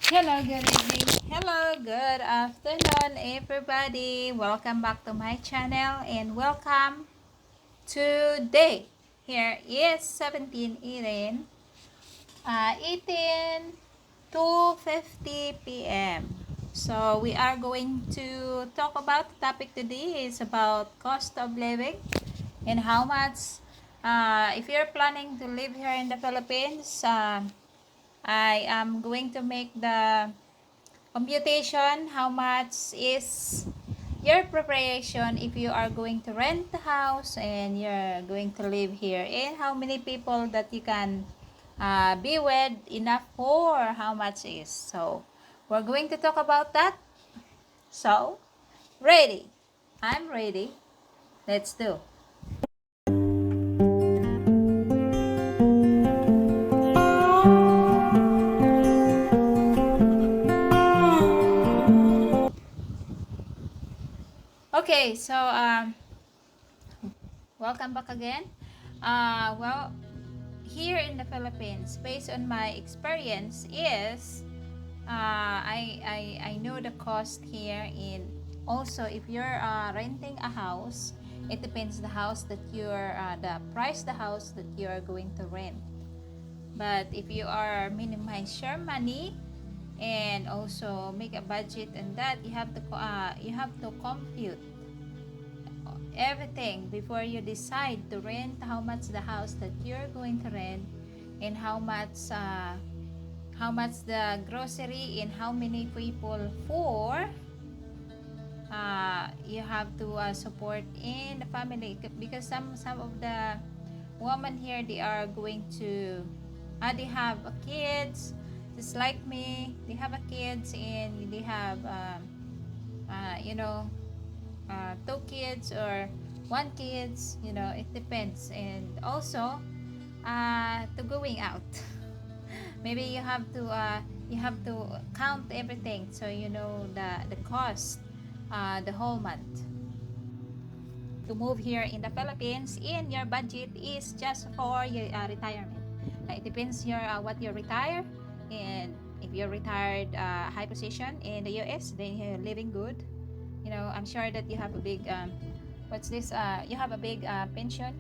Hello, good evening. Hello, good afternoon, everybody. Welcome back to my channel and welcome today. Here is 18 2:50 p.m. So we are going to talk about the topic today is about cost of living and how much if you're planning to live here in the Philippines. I am going to make the computation how much is your preparation if you are going to rent the house and you're going to live here, and how many people that you can be with, enough for how much is. So we're going to talk about that. So ready, I'm ready, let's do. Okay, so welcome back again. Well, here in the Philippines, based on my experience, is I know the cost here. In also, if you're renting a house, it depends the house that you're the price the house that you are going to rent. But if you are minimize your money and also make a budget, and that you have to compute everything before you decide to rent, how much the house that you're going to rent, and how much the grocery and how many people for you have to support in the family, because some of the women here, they are going to they have kids just like me. They have a kids and they have you know two kids or one kids, it depends. And also to going out maybe you have to count everything, so you know the cost the whole month to move here in the Philippines. In your budget is just for your retirement. It depends your what you retire, and if you're retired high position in the US, then you're living good. I'm sure that you have a big what's this you have a big pension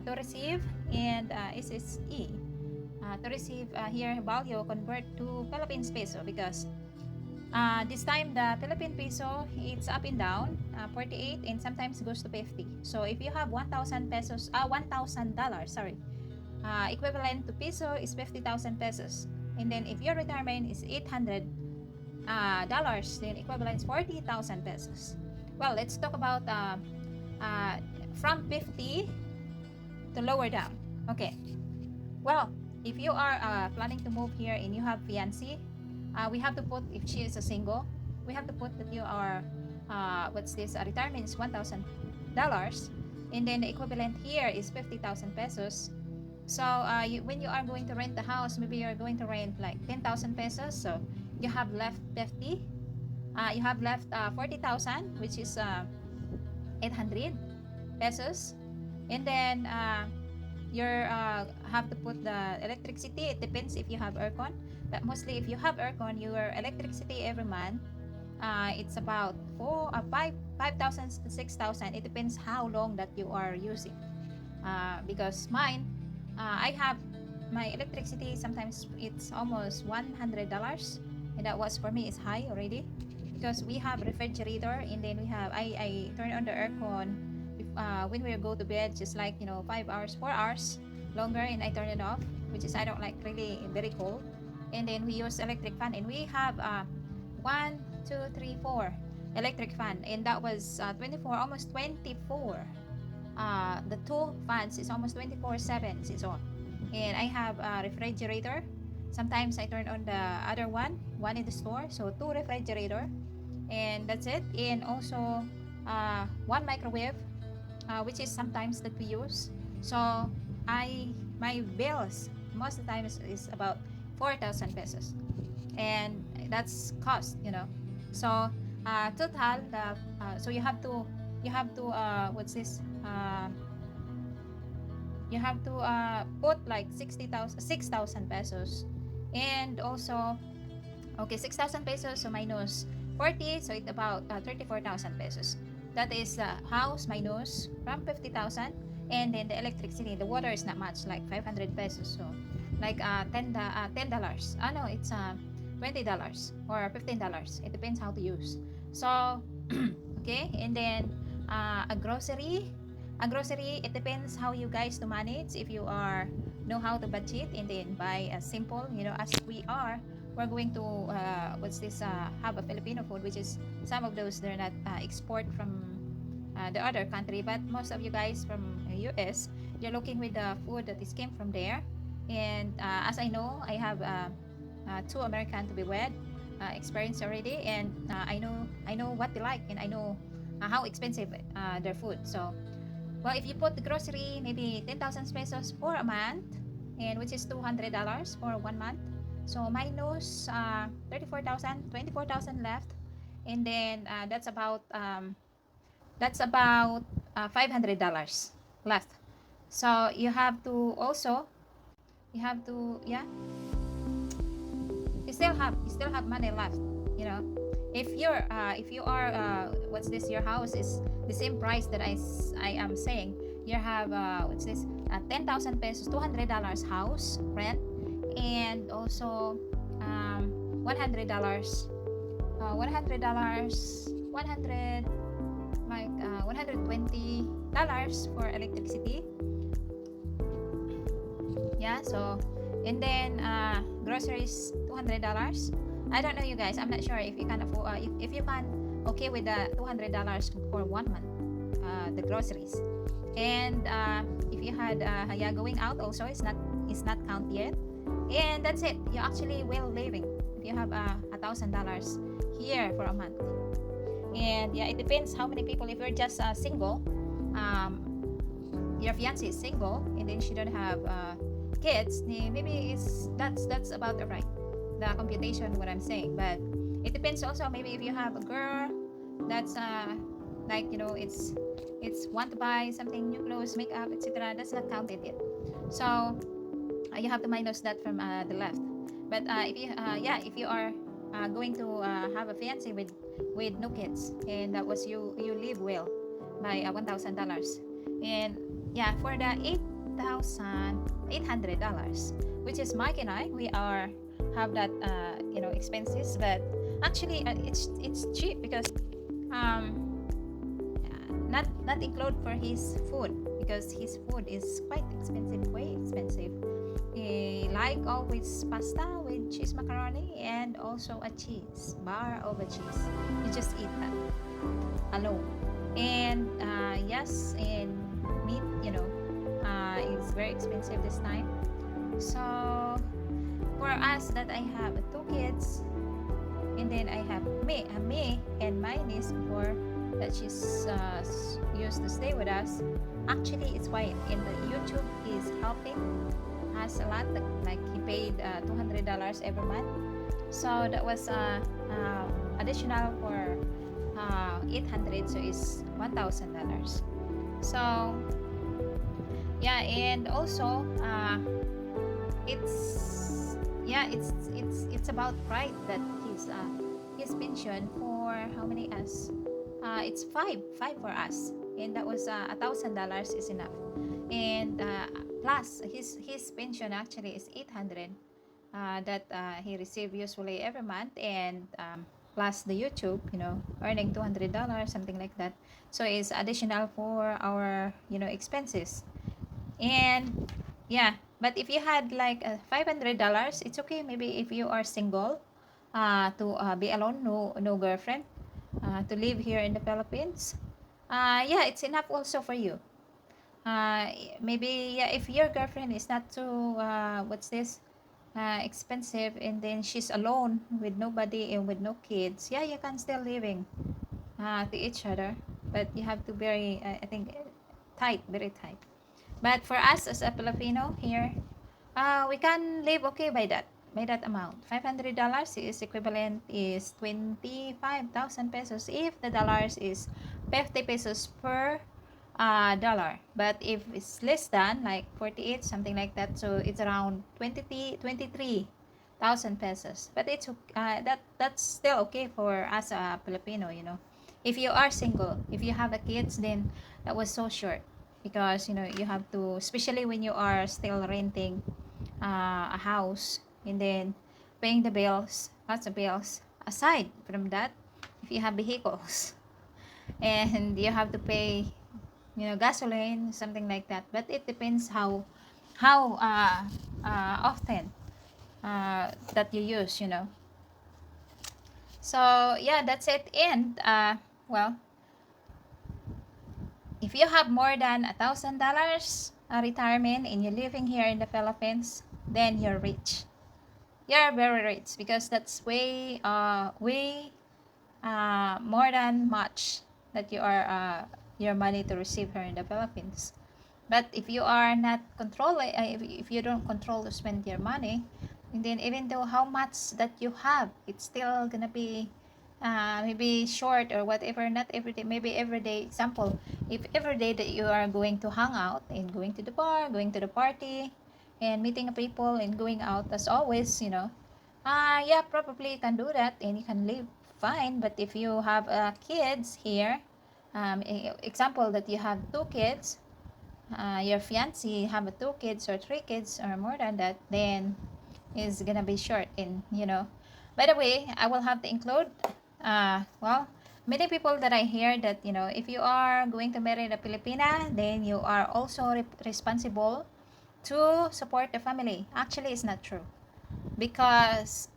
to receive, and SSE to receive here value convert to Philippines peso, because this time the Philippine peso, it's up and down, 48, and sometimes goes to 50. So if you have 1,000 pesos, $1,000, sorry, equivalent to peso is 50,000 pesos. And then if your retirement is 800 dollars, then equivalent is 40,000 pesos. Well, let's talk about uh, from 50 to lower down. Okay. Well, if you are planning to move here and you have fiancé, we have to put, if she is a single, we have to put that you are, what's this, retirement is $1,000, and then the equivalent here is 50,000 pesos. So when you are going to rent the house, maybe you're going to rent like 10,000 pesos. So you have left 50, you have left 40,000, which is 800 pesos. And then you have to put the electricity. It depends if you have aircon, but mostly if you have aircon, your electricity every month, it's about 5,000 to 6,000. It depends how long that you are using. Because mine, I have my electricity, sometimes it's almost $100, and that was for me is high already, because we have refrigerator, and then I turn on the aircon when we go to bed, just like 5 hours 4 hours longer, and I turn it off, which is I don't like really very cold. And then we use electric fan, and we have 1 2 3 4 electric fan, and that was 24, almost 24. The two fans is almost 24/7 is on. And I have a refrigerator. Sometimes I turn on the other one in the store, so two refrigerator, and that's it. And also one microwave, which is sometimes that we use. So my bills most of the time is about 4,000 pesos, and that's cost. So total the so you have to what's this you have to put like 6,000 pesos. And also Okay, 6,000 pesos, so minus 40, so it's about 34,000 pesos. That is house minus from 50,000, and then the electricity, the water is not much, like 500 pesos, so like $10. No, it's $20 or $15. It depends how to use. So, okay, and then a grocery. A grocery, it depends how you guys to manage. If you are know how to budget and then buy a simple, as we are, we're going to have a Filipino food, which is some of those they're not export from the other country, but most of you guys from US, you're looking with the food that is came from there. And as I know, I have two American to be wed experience already, and I know what they like, and I know how expensive their food. So well, if you put the grocery, maybe 10,000 pesos for a month, and which is $200 for 1 month. So minus 34,000, 24,000 left, and then that's about $500 left. So you have to, you still have money left, you know if you are what's this your house is the same price that I am saying. You have what's this 10,000 pesos, $200 house rent, and also $100, $100, 100, like $120 for electricity. Yeah, so and then groceries $200. I don't know, you guys, I'm not sure if you can afford, if you can okay with the $200 for 1 month, the groceries. And if you had yeah, going out also, it's not count yet. And that's it, you actually well living if you have $1,000 here for a month. And yeah, it depends how many people. If you're just single, um, your fiance is single, and then she don't have kids, maybe that's about the right, the computation what I'm saying. But it depends also, maybe if you have a girl that's like it's want to buy something, new clothes, makeup, etc., that's not counted yet. So you have to minus that from the left. But if you are going to have a fiance with no kids, and that was you live well by $1,000. And yeah, for the $8,800, which is Mike and I, we are have that expenses. But actually it's cheap because um not include for his food, because his food is quite expensive, way expensive. He like always pasta with cheese macaroni, and also a cheese bar of a cheese. You just eat that alone. And yes, and meat, it's very expensive this time. So for us that I have two kids, and then I have me and my niece before, that she's used to stay with us. Actually, it's why in the YouTube is helping us a lot. Like he paid $200 every month, so that was additional for 800, so it's $1,000. So yeah, and also it's about right that his pension for how many us, it's five for us, and that was $1,000 is enough. And plus his pension actually is 800 that he receive usually every month, and plus the YouTube, earning $200, something like that. So it's additional for our expenses. And yeah, but if you had like $500, it's okay. Maybe if you are single, to be alone, no girlfriend, to live here in the Philippines, yeah, it's enough also for you. uh, Maybe, yeah, if your girlfriend is not too expensive, and then she's alone with nobody and with no kids, yeah, you can still living to each other. But you have to very I think tight, very tight. But for us as a Filipino here, we can live okay by that amount. $500 is equivalent is 25,000 pesos if the dollars is 50 pesos per dollar. But if it's less than like 48, something like that, so it's around 23 thousand pesos. But that's still okay for us Filipino, you know. If you are single, if you have a kids, then that was so short, because you know you have to, especially when you are still renting a house, and then paying the bills, lots of bills. Aside from that, if you have vehicles and you have to pay, you know, gasoline, something like that. But it depends how often that you use, you know. So yeah, that's it. And well, if you have more than $1,000 retirement and you're living here in the Philippines, then you're rich. You're very rich, because that's way more than much that you are your money to receive here in the Philippines. But if you are not controlling, if you don't control to spend your money, and then even though how much that you have, it's still gonna be maybe short or whatever. Not every day, maybe every day. Example, if every day that you are going to hang out and going to the bar, going to the party, and meeting people and going out as always, you know, yeah, probably you can do that and you can live fine. But if you have kids here, example that you have two kids, your fiancé have two kids or three kids or more than that, then it's gonna be short in, you know. By the way, I will have to include, well, many people that I hear that, you know, if you are going to marry a Filipina, then you are also responsible to support the family. Actually, it's not true, because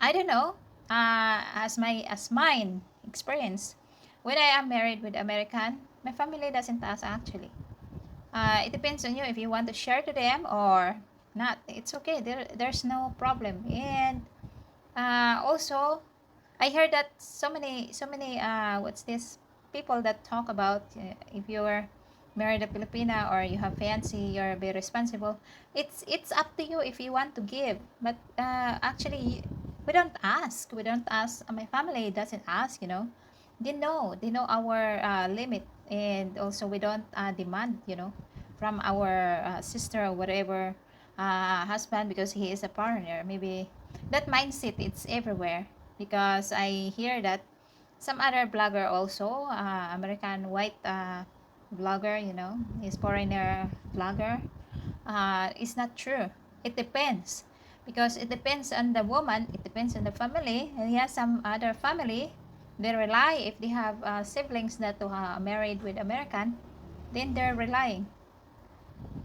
I don't know, as mine experience, when I am married with American, my family doesn't ask actually. It depends on you if you want to share to them or not. It's okay. There's no problem. And also, I heard that so many what's this, people that talk about, if you're married a Filipina or you have fiancé, you're very responsible. It's up to you if you want to give. But actually, we don't ask. We don't ask. My family doesn't ask. You know, they know our limit, and also we don't demand. You know, from our sister or whatever husband, because he is a foreigner. Maybe that mindset, it's everywhere, because I hear that some other blogger also, American white blogger, you know, is foreigner blogger. It's not true. It depends, because it depends on the woman. It depends on the family. And yeah, some other family, they rely, if they have siblings that married with American, then they're relying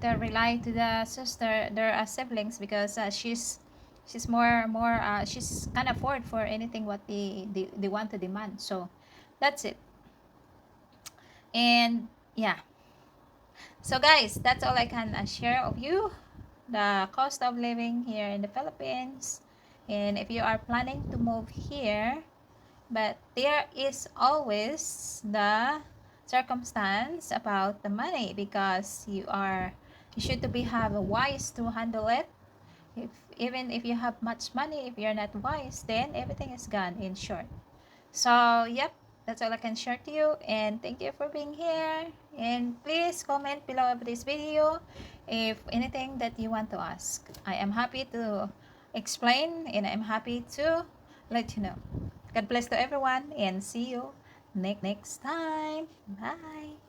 to the sister, their siblings, because she's more she's can afford for anything what they want to demand. So that's it. And yeah, so guys, that's all I can share of you, the cost of living here in the Philippines. And if you are planning to move here, but there is always the circumstance about the money, because you should to be have a wise to handle it. If even if you have much money, if you're not wise, then everything is gone, in short. So yep, that's all I can share to you, and thank you for being here. And please comment below of this video if anything that you want to ask. I am happy to explain, and I'm happy to let you know. God bless to everyone, and see you next time. Bye.